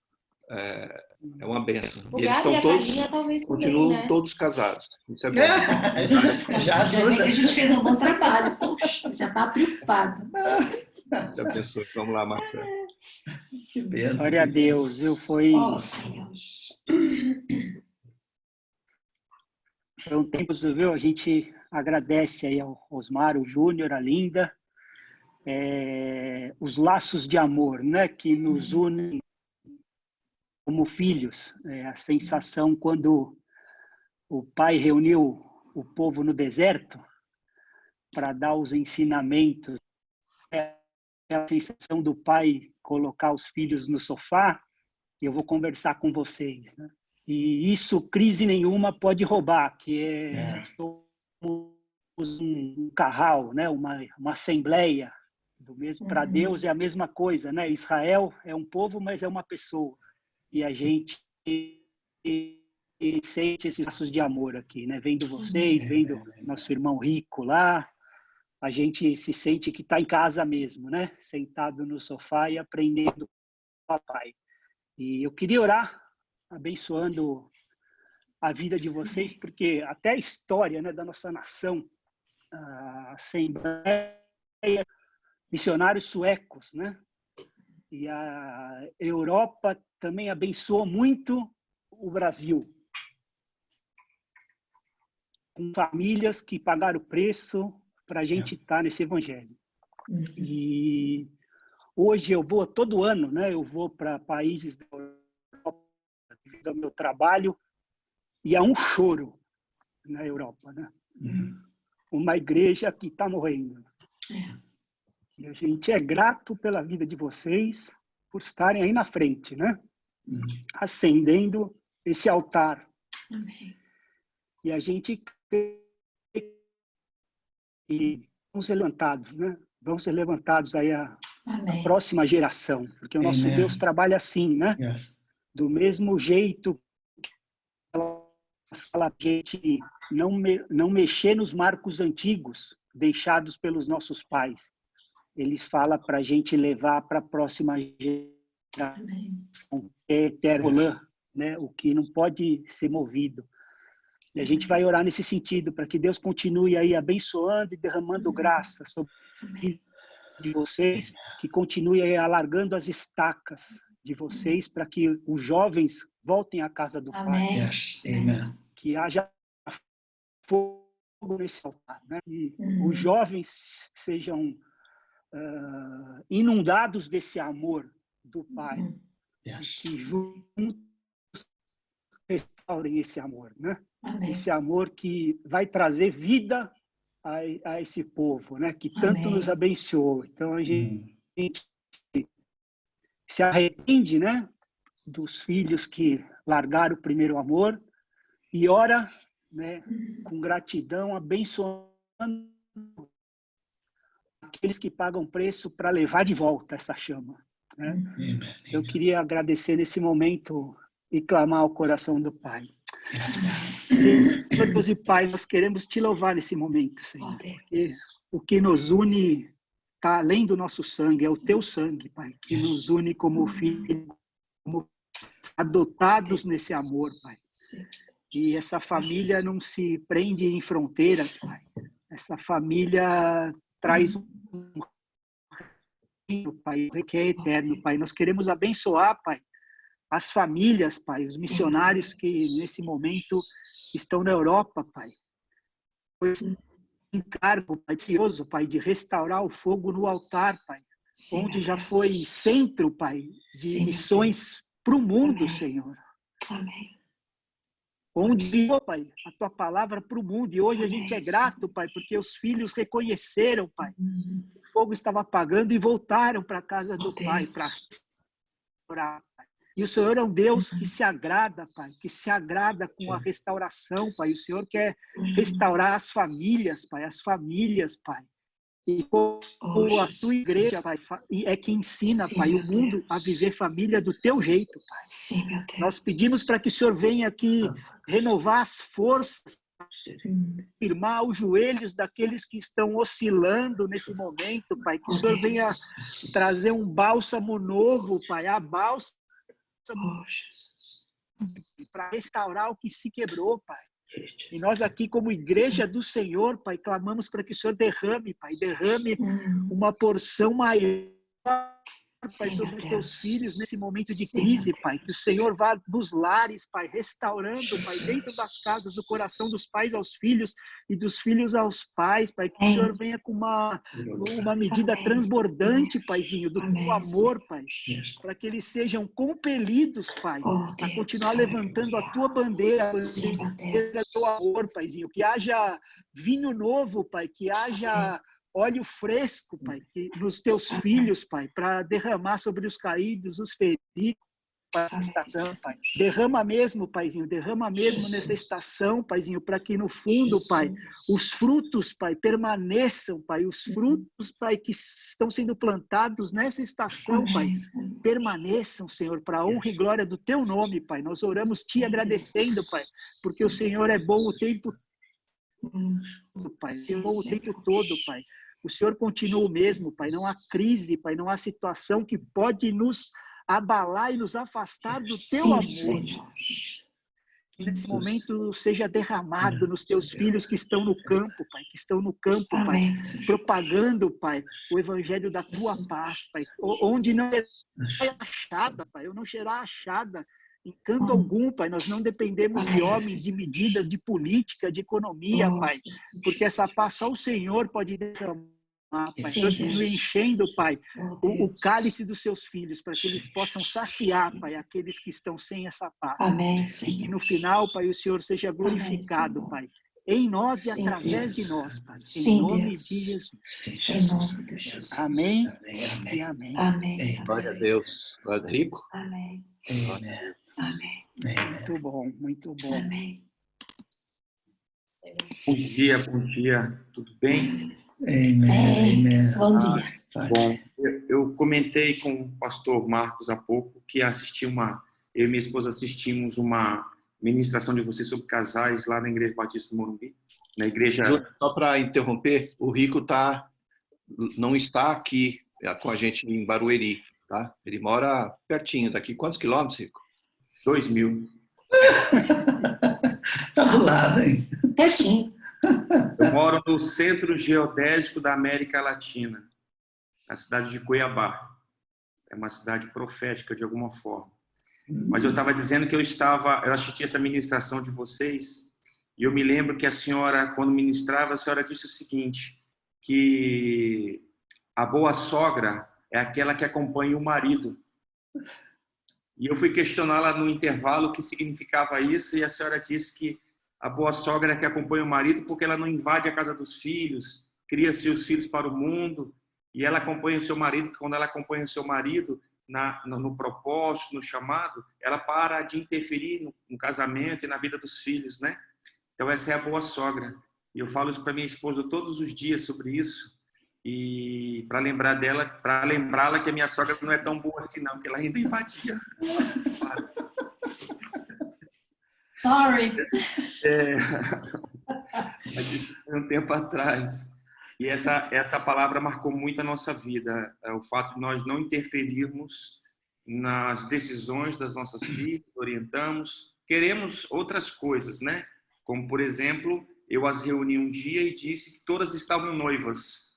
é uma benção. O E eles Gabi e estão a todos, Carlinha talvez continuam também, né? todos casados. Isso é bom. Já Já vê que ajuda. a gente fez um bom trabalho. Poxa, já está preocupado. Já pensou? Vamos lá, Marcelo. Que benção. Glória a Deus, Senhor. Foi um tempo, viu? A gente agradece aí ao Osmar, o Júnior, a Linda, os laços de amor, né, que nos unem como filhos. A sensação quando o pai reuniu o povo no deserto para dar os ensinamentos, a sensação do pai colocar os filhos no sofá, e eu vou conversar com vocês, né? E isso, crise nenhuma pode roubar, que somos um carral, né? uma assembleia, do mesmo. Para Deus é a mesma coisa, né? Israel é um povo, mas é uma pessoa. E a gente sente esses laços de amor aqui, né? Vendo vocês, vendo nosso irmão Rico lá, a gente se sente que está em casa mesmo, né? Sentado no sofá e aprendendo com o papai. E eu queria orar, abençoando a vida de vocês, porque até a história, né, da nossa nação, a Assembleia, missionários suecos, né? E a Europa também abençoou muito o Brasil, com famílias que pagaram o preço para a gente estar nesse evangelho. E hoje eu vou, todo ano, né? Eu vou para países da Europa devido ao meu trabalho, e há um choro na Europa, né? Uma igreja que está morrendo. E a gente é grato pela vida de vocês, por estarem aí na frente, né? Acendendo esse altar. Amém. E a gente vão ser levantados, né? Vão ser levantados aí a próxima geração, porque o nosso Deus trabalha assim, né? Do mesmo jeito que ela fala a gente não mexer nos marcos antigos deixados pelos nossos pais. Ele fala para a gente levar para a próxima geração, eterno, né? O que não pode ser movido. E a gente vai orar nesse sentido, para que Deus continue aí abençoando e derramando graça sobre de vocês, que continue aí alargando as estacas de vocês, para que os jovens voltem à casa do Pai. Que haja fogo nesse altar, né? E os jovens sejam inundados desse amor do Pai. Que juntos restaurem esse amor, né? Amém. Esse amor que vai trazer vida a esse povo, né? Que tanto Amém. nos abençoou. Então a gente se arrepende, né? Dos filhos que largaram o primeiro amor e ora, né? Com gratidão, abençoando aqueles que pagam preço para levar de volta essa chama, né? Eu queria agradecer nesse momento e clamar ao coração do Pai. Senhor Deus e Pai, nós queremos te louvar nesse momento, Senhor, porque o que nos une está além do nosso sangue, é o teu sangue, Pai, que nos une como filhos, como adotados nesse amor, Pai. E essa família não se prende em fronteiras, Pai. Essa família traz um reino, Pai, que é eterno, Pai. Nós queremos abençoar, Pai, as famílias, Pai, os missionários que nesse momento estão na Europa, Pai. Pois encargo, Pai, precioso, Pai, de restaurar o fogo no altar, Pai, onde já foi centro, Pai, de missões para o mundo, Senhor. Amém. Onde viu, Pai, a tua palavra para o mundo. E hoje a gente é grato, Pai, porque os filhos reconheceram, Pai. O fogo estava apagando e voltaram para a casa do Pai para restaurar, Pai. E o Senhor é um Deus que se agrada, Pai, que se agrada com a restauração, Pai. O Senhor quer restaurar as famílias, Pai, Pai. E como a tua igreja, Pai, é que ensina, Pai, o mundo a viver família do teu jeito, Pai. Sim, meu Deus. Nós pedimos para que o Senhor venha aqui renovar as forças, firmar os joelhos daqueles que estão oscilando nesse momento, Pai. Que o Senhor venha trazer um bálsamo novo, Pai, a bálsamo para restaurar o que se quebrou, Pai. E nós aqui, como igreja do Senhor, Pai, clamamos para que o Senhor derrame, Pai, derrame uma porção maior, Pai, sobre os teus filhos nesse momento de crise, Pai. Que o Senhor vá nos lares, Pai, restaurando, Pai, dentro das casas, do coração dos pais aos filhos e dos filhos aos pais, Pai. Que o Senhor venha com uma medida transbordante, Paizinho, do teu amor, Pai. Para que eles sejam compelidos, Pai, a continuar levantando a tua bandeira, a bandeira do teu amor, Paizinho. Que haja vinho novo, Pai, que haja óleo fresco, Pai, nos teus filhos, Pai, para derramar sobre os caídos, os feridos, essa estação, Pai. Derrama mesmo, Paizinho, derrama mesmo nessa estação, Paizinho, para que no fundo, Pai, os frutos, Pai, permaneçam, Pai, os frutos, Pai, que estão sendo plantados nessa estação, Pai, permaneçam, Senhor, para a honra e glória do teu nome, Pai. Nós oramos te agradecendo, Pai, porque o Senhor é bom o tempo todo, Pai, o tempo todo, Pai. O Senhor continua o mesmo, Pai. Não há crise, Pai. Não há situação que pode nos abalar e nos afastar do teu amor. Que nesse momento seja derramado nos teus filhos que estão no campo, Pai. Que estão no campo, Pai. Propagando, Pai, o evangelho da tua paz, Pai. Onde não é achada, Pai. Eu não será achada em canto algum, Pai. Nós não dependemos de homens, de medidas, de política, de economia, Pai. Porque essa paz só o Senhor pode derramar, Pai. Continue enchendo, Pai, o cálice dos seus filhos, para que eles possam saciar, Pai, aqueles que estão sem essa paz. Amém, e que no final, Pai, o Senhor seja glorificado, Pai, em nós e através de nós, Pai. Em nome de Jesus. Em nome de Jesus. Amém e amém. Amém. Glória a Deus. Glória a Rico. Amém. Amém. Muito bom, muito bom. Amém. Bom dia, tudo bem? Amém. Bom dia. Bom, eu comentei com o pastor Marcos há pouco que eu e minha esposa assistimos uma ministração de vocês sobre casais lá na Igreja Batista do Morumbi, na igreja... Só para interromper, o Rico não está aqui com a gente em Barueri, tá? Ele mora pertinho daqui. Quantos quilômetros, Rico? 2.000. Tá do lado, hein? Pertinho. Eu moro no centro geodésico da América Latina, na cidade de Cuiabá. É uma cidade profética de alguma forma. Mas eu estava dizendo que eu assisti essa ministração de vocês e eu me lembro que a senhora, quando ministrava, a senhora disse o seguinte, que a boa sogra é aquela que acompanha o marido. E eu fui questioná-la no intervalo o que significava isso e a senhora disse que a boa sogra é que acompanha o marido porque ela não invade a casa dos filhos, cria seus filhos para o mundo, e ela acompanha o seu marido, quando ela acompanha o seu marido no propósito, no chamado, ela para de interferir no casamento e na vida dos filhos, né? Então essa é a boa sogra. E eu falo isso para minha esposa todos os dias sobre isso, e para lembrar dela, para lembrá-la que a minha sogra não é tão boa assim não, que ela ainda invadia. Sorry. Mas isso foi um tempo atrás. E essa palavra marcou muito a nossa vida, o fato de nós não interferirmos nas decisões das nossas filhas, orientamos, queremos outras coisas, né? Como, por exemplo, eu as reuni um dia e disse que todas estavam noivas.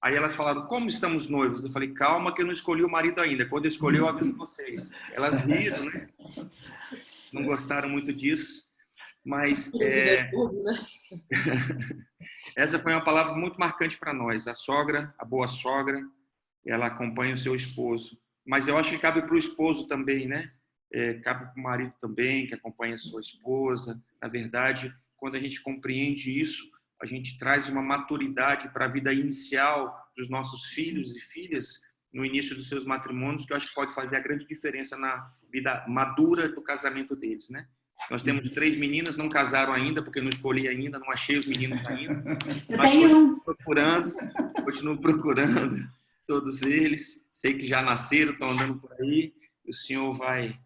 Aí elas falaram, como estamos noivos? Eu falei, calma que eu não escolhi o marido ainda, quando eu escolhi eu aviso vocês. Elas riram, né? Não gostaram muito disso, mas essa foi uma palavra muito marcante para nós. A sogra, a boa sogra, ela acompanha o seu esposo. Mas eu acho que cabe para o esposo também, né? Cabe para o marido também, que acompanha a sua esposa. Na verdade, quando a gente compreende isso, a gente traz uma maturidade para a vida inicial dos nossos filhos e filhas no início dos seus matrimônios, que eu acho que pode fazer a grande diferença na vida madura do casamento deles, né? Nós temos 3 meninas, não casaram ainda, porque não escolhi ainda, não achei os meninos ainda. Eu tenho continuo procurando todos eles. Sei que já nasceram, estão andando por aí. O Senhor vai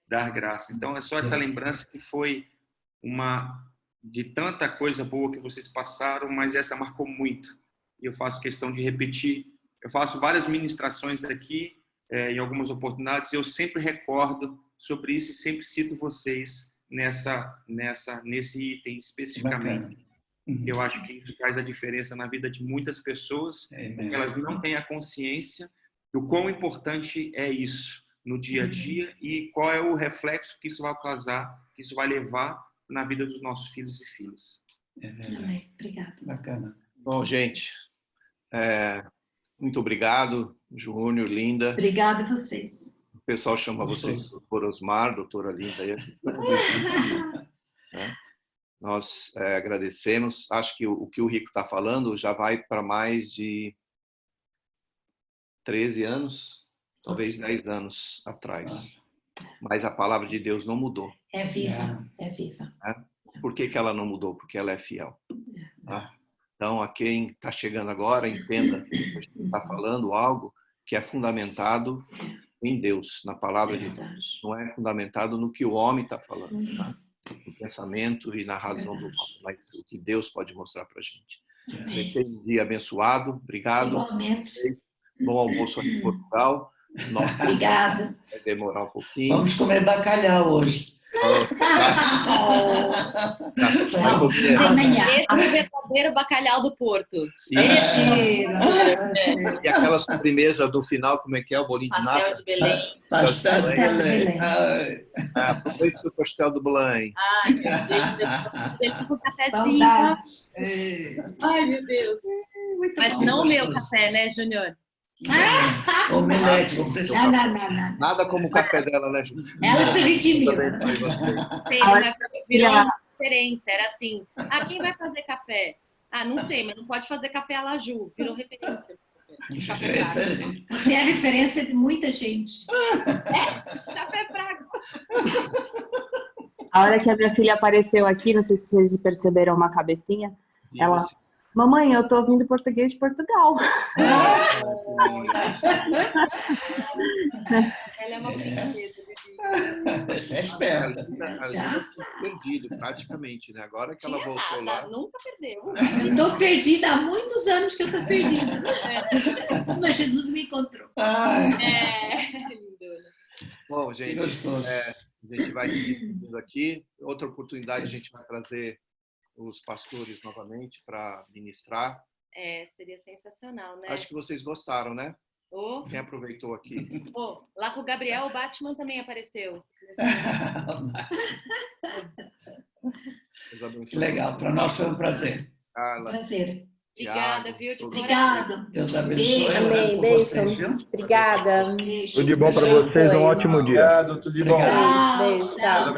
dar graça. Então, é só essa lembrança que foi de tanta coisa boa que vocês passaram, mas essa marcou muito. E eu faço questão de repetir. Eu faço várias ministrações aqui, em algumas oportunidades, e eu sempre recordo sobre isso e sempre cito vocês nesse item especificamente. Eu acho que isso faz a diferença na vida de muitas pessoas, porque elas não têm a consciência do quão importante é isso no dia a dia e qual é o reflexo que isso vai causar, que isso vai levar na vida dos nossos filhos e filhas. Obrigada. Bacana. Bom, gente, muito obrigado, Júnior, Linda. Obrigada a vocês. O pessoal chama vocês doutor Osmar, doutora Linda. Né? Nós agradecemos. Acho que o que o Rico está falando já vai para mais de 13 anos, talvez 10 anos atrás. Mas a palavra de Deus não mudou. É viva, é viva. Por que ela não mudou? Porque ela é fiel. Tá? Então, a quem está chegando agora, entenda que a gente está falando algo que é fundamentado em Deus, na palavra de Deus. Não é fundamentado no que o homem está falando, tá? No pensamento e na razão do homem, mas o que Deus pode mostrar para a gente. Você tem um dia abençoado. Obrigado. Igualmente. Bom almoço aqui em Portugal. Obrigada. Vai demorar um pouquinho. Vamos comer bacalhau hoje. Amanhã. Esse é o verdadeiro bacalhau do Porto. E aquela sobremesa do final, como é que é? O bolinho de nata? Pastel de Belém. Pastel de Belém. Aproveite o pastel do Belém. Ai, meu Deus. Ele com cafezinho. Saudades. Ai, meu Deus. Mas bom. não o meu café, né, Júnior? Omelete, vocês Não. Nada como o café dela, né, Ju? Ela se redimiu. Sei, mas virou uma referência. Era assim, quem vai fazer café? Não sei, mas não pode fazer café à la Ju. Virou referência. Café Praga. Você é referência de muita gente. Café Praga. A hora que a minha filha apareceu aqui, não sei se vocês perceberam uma cabecinha, ela... Mamãe, eu tô ouvindo português de Portugal. Ela é uma princesa. Você é esperta. Já perdido, praticamente, né? Agora que ela voltou lá. Nunca perdeu. Eu tô perdida há muitos anos que eu tô perdida. Mas Jesus me encontrou. Lindona. Bom, gente, a gente vai seguindo aqui. Outra oportunidade a gente vai trazer os pastores novamente para ministrar. Seria sensacional, né? Acho que vocês gostaram, né? Quem aproveitou aqui? Lá com o Gabriel, o Batman também apareceu. Legal, para nós foi um prazer. Carla. Prazer. Obrigada, viu? Obrigada. Deus abençoe. Amém. Beijo. Obrigada. Beijo. Tudo de bom para vocês, um ótimo dia. Obrigado, tudo de bom. Beijo, tchau.